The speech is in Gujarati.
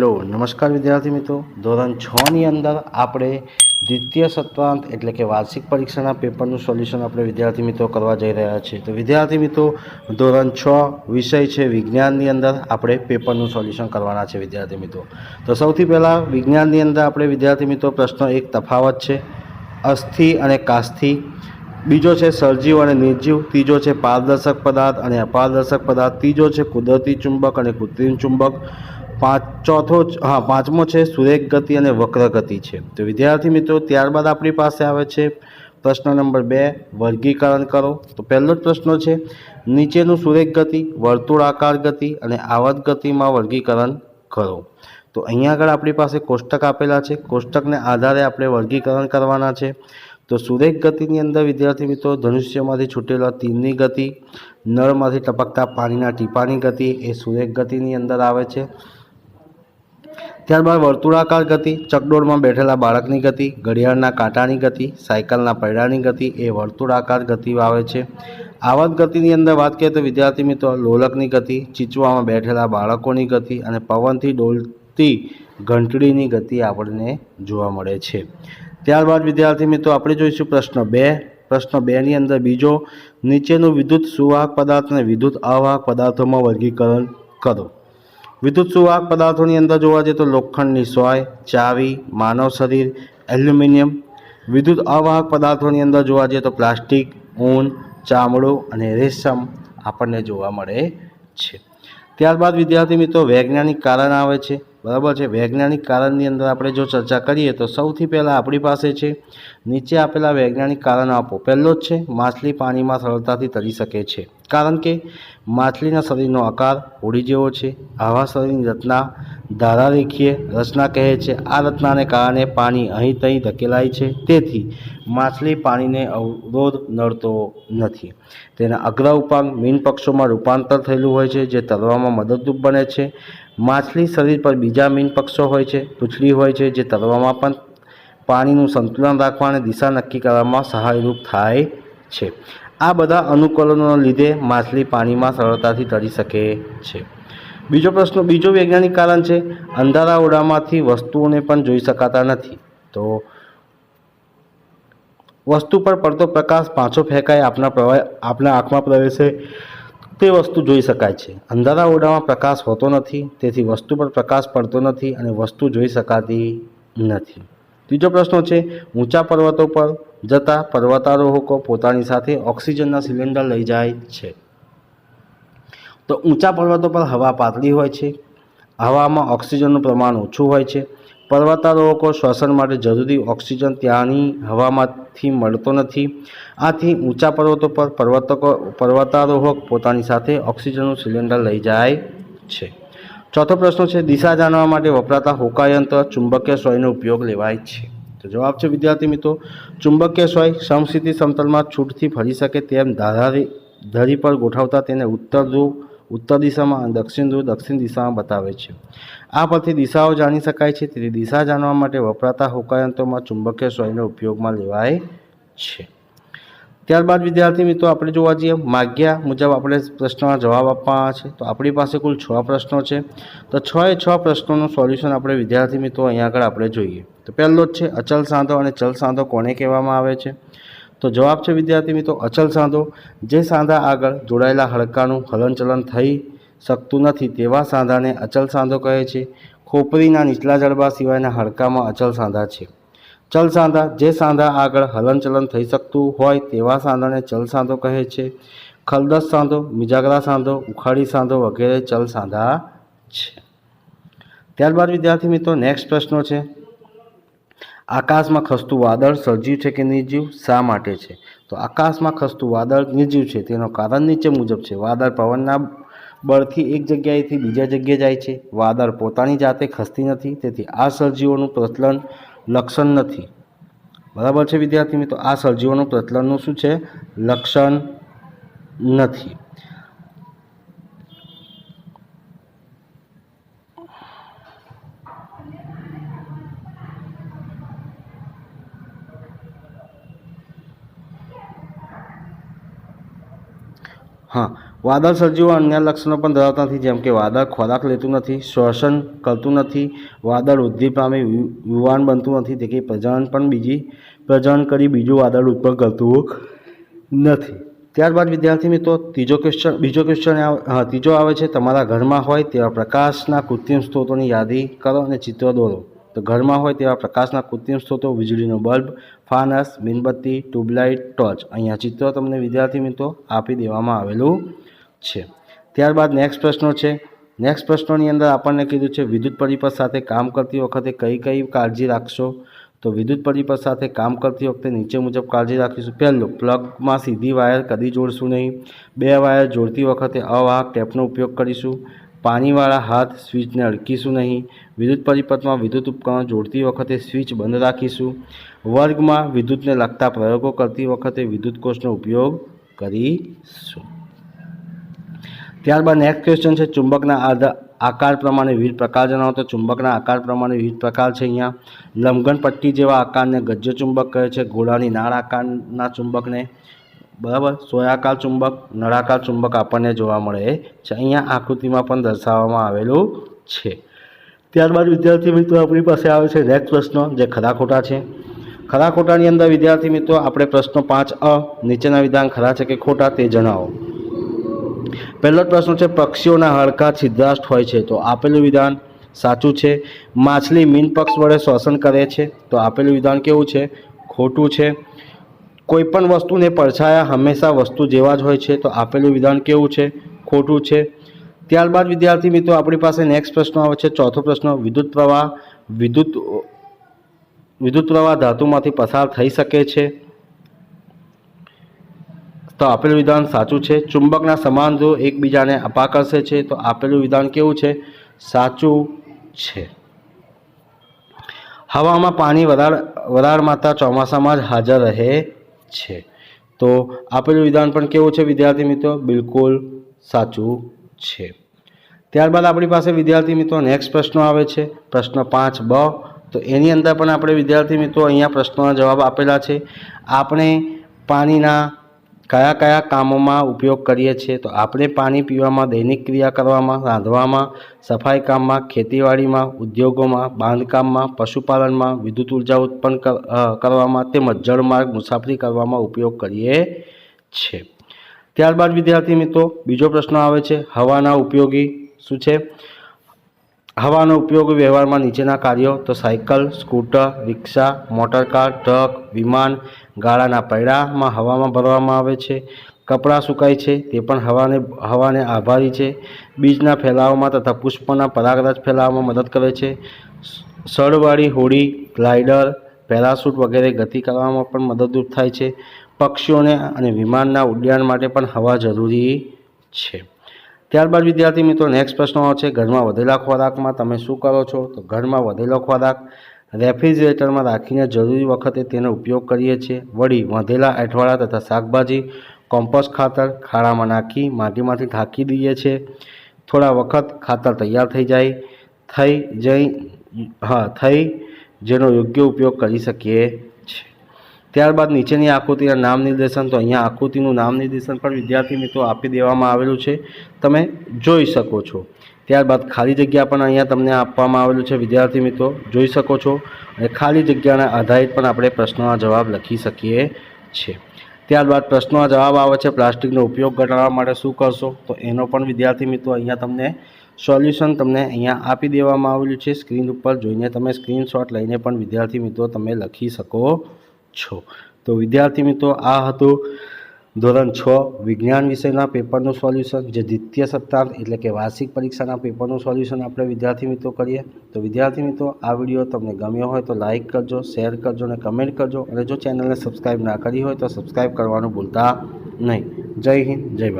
હેલો નમસ્કાર વિદ્યાર્થી મિત્રો, ધોરણ 6ની અંદર આપણે દ્વિતીય સત્રાંત એટલે કે વાર્ષિક પરીક્ષાના પેપરનું સોલ્યુશન આપણે વિદ્યાર્થી મિત્રો કરવા જઈ રહ્યા છીએ. તો વિદ્યાર્થી મિત્રો, ધોરણ 6 વિષય છે વિજ્ઞાનની અંદર આપણે પેપરનું સોલ્યુશન કરવાના છે વિદ્યાર્થી મિત્રો. તો સૌથી પહેલાં વિજ્ઞાનની અંદર આપણે વિદ્યાર્થી મિત્રો પ્રશ્ન એક તફાવત છે અસ્થિ અને કાસ્થિ, બીજો છે સજીવ અને નિર્જીવ, ત્રીજો છે પારદર્શક પદાર્થ અને અપારદર્શક પદાર્થ, ત્રીજો છે કુદરતી ચુંબક અને કૃત્રિમ ચુંબક, પાંચમો છે સુરેખ ગતિ અને વક્ર ગતિ છે. તો વિદ્યાર્થી મિત્રો ત્યારબાદ આપણી પાસે આવે છે પ્રશ્ન નંબર 2, વર્ગીકરણ કરો. તો પહેલો જ પ્રશ્ન છે નીચેનું સુરેખ ગતિ, વર્તુળાકાર ગતિ અને આવર્ત ગતિમાં વર્ગીકરણ કરો. તો અહીંયા આગળ આપણી પાસે કોષ્ટક આપેલા છે, કોષ્ટકને આધારે આપણે વર્ગીકરણ કરવાના છે. તો સુરેખ ગતિની અંદર વિદ્યાર્થી મિત્રો ધનુષ્યમાંથી છૂટેલા તીરની ગતિ, નળમાંથી ટપકતા પાણીના ટીપાની ગતિ એ સુરેખ ગતિની અંદર આવે છે. ત્યારબાદ વર્તુળાકાર ગતિ, ચકડોળમાં બેઠેલા બાળકની ગતિ, ઘડિયાળના કાંટાની ગતિ, સાયકલના પૈડાની ગતિ એ વર્તુળાકાર ગતિ આવે છે. આવર્ત ગતિની અંદર વાત કરીએ તો વિદ્યાર્થી મિત્રો લોલકની ગતિ, ચીચવામાં બેઠેલા બાળકોની ગતિ અને પવનથી ડોલતી ઘંટડીની ગતિ આપણને જોવા મળે છે. ત્યારબાદ વિદ્યાર્થી મિત્રો આપણે જોઈશું પ્રશ્ન 2. પ્રશ્ન 2ની અંદર બીજો, નીચેનું વિદ્યુત સુવાહક પદાર્થ અને વિદ્યુત અવાહક પદાર્થોમાં વર્ગીકરણ કરો. વિદ્યુત સુવાહક પદાર્થોની અંદર જોવા જઈએ તો લોખંડની સોય, ચાવી, માનવ શરીર, એલ્યુમિનિયમ. વિદ્યુત અવાહક પદાર્થોની અંદર જોવા જઈએ તો પ્લાસ્ટિક, ઊન, ચામડું અને રેશમ આપણને જોવા મળે છે. ત્યારબાદ વિદ્યાર્થી મિત્રો વૈજ્ઞાનિક કારણ આવે છે, બરાબર છે. વૈજ્ઞાનિક કારણની અંદર આપણે જો ચર્ચા કરીએ તો સૌથી પહેલાં આપણી પાસે છે નીચે આપેલા વૈજ્ઞાનિક કારણ આપો. પહેલો જ છે માછલી પાણીમાં સરળતાથી તરી શકે છે કારણ કે માછલીના શરીરનો આકાર હોડી જેવો છે. આવા શરીરની રચના ધારારેખીય રચના કહે છે. આ રચનાને કારણે પાણી અહીં તહીં ધકેલાય છે, તેથી માછલી પાણીને અવરોધ નડતો નથી. તેના અગ્ર ઉપાંગ મીનપક્ષોમાં રૂપાંતર થયેલું હોય છે જે તરવામાં મદદરૂપ બને છે. માછલી શરીર પર બીજા મીનપક્ષો હોય છે, પૂંછડી હોય છે જે તરવામાં પણ પાણીનું સંતુલન રાખવા અને દિશા નક્કી કરવામાં સહાયરૂપ થાય છે. આ બધા અનુકૂલનોના લીધે માછલી પાણીમાં સરળતાથી તરી શકે છે. બીજો વૈજ્ઞાનિક કારણ છે અંધારા ઓરડામાંથી વસ્તુઓને પણ જોઈ શકાતા નથી. તો વસ્તુ પર પડતો પ્રકાશ પાછો ફેંકાય આપણા આંખમાં પ્રવેશે તે વસ્તુ જોઈ શકાય છે. અંધારા ઓરડામાં પ્રકાશ હોતો નથી, તેથી વસ્તુ પર પ્રકાશ પડતો નથી અને વસ્તુ જોઈ શકાતી નથી. ત્રીજો પ્રશ્ન છે ઊંચા પર્વતો પર જતા પર્વતારોહકો પોતાની સાથે ઓક્સિજનના સિલિન્ડર લઈ જાય છે. તો ઊંચા પર્વતો પર હવા પાતળી હોય છે, હવામાં ઓક્સિજનનું પ્રમાણ ઓછું હોય છે. પર્વતારોહકો શ્વસન માટે જરૂરી ઓક્સિજન ત્યાંની હવામાંથી મળતો નથી. આથી ઊંચા પર્વતો પર પર્વતારોહક પોતાની સાથે ઓક્સિજનનું સિલિન્ડર લઈ જાય છે. ચોથો પ્રશ્ન છે દિશા જાણવા માટે વપરાતા હોકાયંત્ર ચુંબકીય સોયનો ઉપયોગ લેવાય છે. તો જવાબ છે વિદ્યાર્થી મિત્રો ચુંબકીય સોય સમસ્થિતિ સમતલમાં છૂટથી ફરી શકે તેમ ધરી પર ગોઠવતા તેને ઉત્તર ધ્રુવ ઉત્તર દિશામાં અને દક્ષિણ ધ્રુવ દક્ષિણ દિશામાં બતાવે છે. આ પરથી દિશાઓ જાણી શકાય છે, તેથી દિશા જાણવા માટે વપરાતા હોકાયંત્રોમાં ચુંબકીય સોયનો ઉપયોગમાં લેવાય છે. ત્યારબાદ વિદ્યાર્થી મિત્રો આપણે જોવા જઈએ માગ્યા મુજબ આપણે પ્રશ્નોના જવાબ આપવાના છે. તો આપણી પાસે કુલ 6 પ્રશ્નો છે. તો 6 પ્રશ્નોનું સોલ્યુશન આપણે વિદ્યાર્થી મિત્રો અહીંયા આગળ આપણે જોઈએ. તો પહેલો જ છે અચલ સાંધો અને ચલ સાંધો કોને કહેવામાં આવે છે. તો જવાબ છે વિદ્યાર્થી મિત્રો અચલ સાંધો જે સાંધા આગળ જોડાયેલા હાડકાનું હલનચલન થઈ શકતું નથી તેવા સાંધાને અચલ સાંધો કહે છે. ખોપરીના નીચલા જડબા સિવાયના હાડકામાં અચલ સાંધા છે. ચલ સાંધા જે સાંધા આગળ હલનચલન થઈ શકતું હોય તેવા સાંધાને ચલ સાંધો કહે છે. ખલદસ સાંધો, મિજાગરા સાંધો, ઉખાડી સાંધો વગેરે ચલ સાંધા છે. ત્યારબાદ વિદ્યાર્થી મિત્રો નેક્સ્ટ પ્રશ્નો છે આકાશમાં ખસતું વાદળ સજીવ છે કે નિર્જીવ, શા માટે છે. તો આકાશમાં ખસતું વાદળ નિર્જીવ છે. તેનું કારણ નીચે મુજબ છે. વાદળ પવનના બળથી એક જગ્યાએથી બીજા જગ્યાએ જાય છે. વાદળ પોતાની જાતે ખસતી નથી, તેથી આ સજીવોનું પ્રચલન લક્ષણ નથી. બરાબર છે વિદ્યાર્થી મિત્રો આ સજીવોનું પ્રચલનનું શું છે લક્ષણ નથી. વાદળ સજીવો અન્ય લક્ષણો પણ ધરાવતા નથી, જેમ કે વાદળ ખોરાક લેતું નથી, શ્વસન કરતું નથી, વાદળ વૃદ્ધિ પામી યુવાન બનતું નથી, તે કે પ્રજનન કરી બીજું વાદળ ઉત્પન્ન કરતું નથી. ત્યારબાદ વિદ્યાર્થી મિત્રો ત્રીજો આવે છે, તમારા ઘરમાં હોય તેવા પ્રકાશના કૃત્રિમ સ્ત્રોતોની યાદી કરો અને ચિત્ર દોરો. તો ઘરમાં હોય તેવા પ્રકાશના કૃત્રિમ સ્ત્રોતો વીજળીનો બલ્બ, ફાનસ, મીણબત્તી, ટ્યુબલાઇટ, ટોર્ચ. અહીંયા ચિત્ર તમને વિદ્યાર્થી મિત્રો આપી દેવામાં આવેલું છે. ત્યારબાદ નેક્સ્ટ પ્રશ્નો છે. નેક્સ્ટ પ્રશ્નોની અંદર આપણને કીધું છે વિદ્યુત પરિપથ સાથે કામ કરતી વખતે કઈ કઈ કાળજી રાખશો. તો વિદ્યુત પરિપથ સાથે કામ કરતી વખતે નીચે મુજબ કાળજી રાખીશું. પહેલું, પ્લગમાં સીધી વાયર કદી જોડશું નહીં. 2 વાયર જોડતી વખતે અવાહક ટેપનો ઉપયોગ કરીશું. પાણીવાળા હાથ સ્વિચને અડકીશું નહીં. વિદ્યુત પરિપથમાં વિદ્યુત ઉપકરણ જોડતી વખતે સ્વિચ બંધ રાખીશું. વર્ગમાં વિદ્યુતને લગતા પ્રયોગો કરતી વખતે વિદ્યુત કોષનો ઉપયોગ કરીશું. ત્યારબાદ નેક્સ્ટ ક્વેશ્ચન છે, ચુંબકના આકાર પ્રમાણે વિવિધ પ્રકાર જણાવો. તો ચુંબકના આકાર પ્રમાણે વિવિધ પ્રકાર છે. અહીંયા લંબઘન પટ્ટી જેવા આકારને ગજ્ય ચુંબક કહે છે. ઘોડાની નાળ આકારના ચુંબકને બરાબર સોયાકાર ચુંબક, નળાકાર ચુંબક આપણને જોવા મળે છે. અહીંયા આકૃતિમાં પણ દર્શાવવામાં આવેલું છે. ત્યારબાદ વિદ્યાર્થી મિત્રો આપણી પાસે આવે છે નેક્સ્ટ પ્રશ્નો, જે ખરા ખોટા છે. ખરા ખોટાની અંદર વિદ્યાર્થી મિત્રો આપણે પ્રશ્નો 5 નીચેના વિધાન ખરા છે કે ખોટા તે જણાવો. પહેલો પ્રશ્ન છે, પક્ષીઓના હાડકાં છિદ્રાષ્ટ હોય છે. તો આપેલું વિધાન સાચું છે. માછલી મીન પક્ષ વડે શ્વસન કરે છે. તો આપેલું વિધાન કેવું છે? ખોટું છે. કોઈપણ વસ્તુને પડછાયા હંમેશા વસ્તુ જેવા જ હોય છે. તો આપેલું વિધાન કેવું છે? ખોટું છે. ત્યારબાદ વિદ્યાર્થી મિત્રો આપણી પાસે નેક્સ્ટ પ્રશ્ન આવે છે, ચોથો પ્રશ્ન, વિદ્યુત પ્રવાહ ધાતુમાંથી પસાર થઈ શકે છે. તો આપેલું વિધાન સાચું છે. ચુંબકના સમાન ધ્રુવ એકબીજાને અપાકર્ષે છે. તો આપેલું વિધાન કેવું છે? સાચું છે. હવામાં પાણી વરાળ માત્રા ચોમાસામાં જ હાજર રહે છે. તો આપેલું વિધાન પણ કેવું છે વિદ્યાર્થી મિત્રો? બિલકુલ સાચું છે. ત્યારબાદ આપણી પાસે વિદ્યાર્થી મિત્રો નેક્સ્ટ પ્રશ્નો આવે છે, પ્રશ્ન 5બ. તો એની અંદર પણ આપણે વિદ્યાર્થી મિત્રો અહીંયા પ્રશ્નોના જવાબ આપેલા છે. આપણે પાણીના કયા કયા કામોમાં ઉપયોગ કરીએ છીએ? તો આપણે પાણી પીવામાં, દૈનિક ક્રિયા કરવામાં, રાંધવામાં, સફાઈ કામમાં, ખેતીવાડીમાં, ઉદ્યોગોમાં, બાંધકામમાં, પશુપાલનમાં, વિદ્યુત ઉર્જા ઉત્પન્ન કરવામાં તેમજ જળમાર્ગ મુસાફરી કરવામાં ઉપયોગ કરીએ છીએ. ત્યારબાદ વિદ્યાર્થી મિત્રો બીજો પ્રશ્ન આવે છે, હવાના ઉપયોગી શું છે? હવાનો ઉપયોગ વ્યવહારમાં નીચેના કાર્યો. તો સાયકલ, સ્કૂટર, રિક્ષા, મોટરકાર, ટ્રક, વિમાન, ગાળાના પૈડામાં હવામાં ભરવામાં આવે છે. કપડાં સુકાય છે તે પણ હવાને આભારી છે. બીજના ફેલાવામાં તથા પુષ્પના પરાગરજ ફેલાવવામાં મદદ કરે છે. સળવાળી હોડી, ગ્લાઇડર, પેરાશૂટ વગેરે ગતિ કરવામાં પણ મદદરૂપ થાય છે. પક્ષીઓને અને વિમાનના ઉડ્ડયન માટે પણ હવા જરૂરી છે. ત્યારબાદ વિદ્યાર્થી મિત્રો નેક્સ્ટ પ્રશ્ન છે, ઘરમાં વધેલા ખોરાકમાં તમે શું કરો છો? તો ઘરમાં વધેલો ખોરાક રેફ્રિજરેટરમાં રાખીને જરૂરી વખતે તેનો ઉપયોગ કરીએ છીએ. વળી વધેલા અઠવાડા તથા શાકભાજી કોમ્પોસ્ટ ખાતર ખાડામાં નાખી માટીમાંથી ઢાંકી દઈએ છીએ. થોડા વખત ખાતર તૈયાર થઈ જેનો યોગ્ય ઉપયોગ કરી શકીએ છીએ. ત્યારબાદ નીચેની આકૃતિના નામ નિર્દેશન. તો અહીંયા આકૃતિનું નામ નિર્દેશન પણ વિદ્યાર્થી મિત્રો આપી દેવામાં આવેલું છે, તમે જોઈ શકો છો. ત્યારબાદ ખાલી જગ્યા પણ અહીંયા તમને આપવામાં આવેલું છે વિદ્યાર્થી મિત્રો, જોઈ શકો છો. અને ખાલી જગ્યાના આધારિત પણ આપણે પ્રશ્નોના જવાબ લખી શકીએ છીએ. ત્યારબાદ પ્રશ્નોના જવાબ આવે છે, પ્લાસ્ટિકનો ઉપયોગ ઘટાડવા માટે શું કરશો? તો એનો પણ વિદ્યાર્થી મિત્રો અહીંયા તમને સોલ્યુશન તમને અહીંયા આપી દેવામાં આવેલું છે. સ્ક્રીન ઉપર જોઈને તમે સ્ક્રીનશોટ લઈને પણ વિદ્યાર્થી મિત્રો તમે લખી શકો છો. તો વિદ્યાર્થી મિત્રો આ હતું ધોરણ 6 વિજ્ઞાન વિષયના પેપરનું સોલ્યુશન, જે દ્વિતીય સત્રાંત એટલે કે વાર્ષિક પરીક્ષાના પેપરનું સોલ્યુશન આપણે વિદ્યાર્થી મિત્રો કરીએ. તો વિદ્યાર્થી મિત્રો આ વિડીયો તમને ગમ્યો હોય તો લાઇક કરજો, શેર કરજો અને કમેન્ટ કરજો. અને જો ચેનલને સબસ્ક્રાઈબ ના કરી હોય તો સબસ્ક્રાઈબ કરવાનું ભૂલતા નહીં. જય હિન્દ, જય ભારત.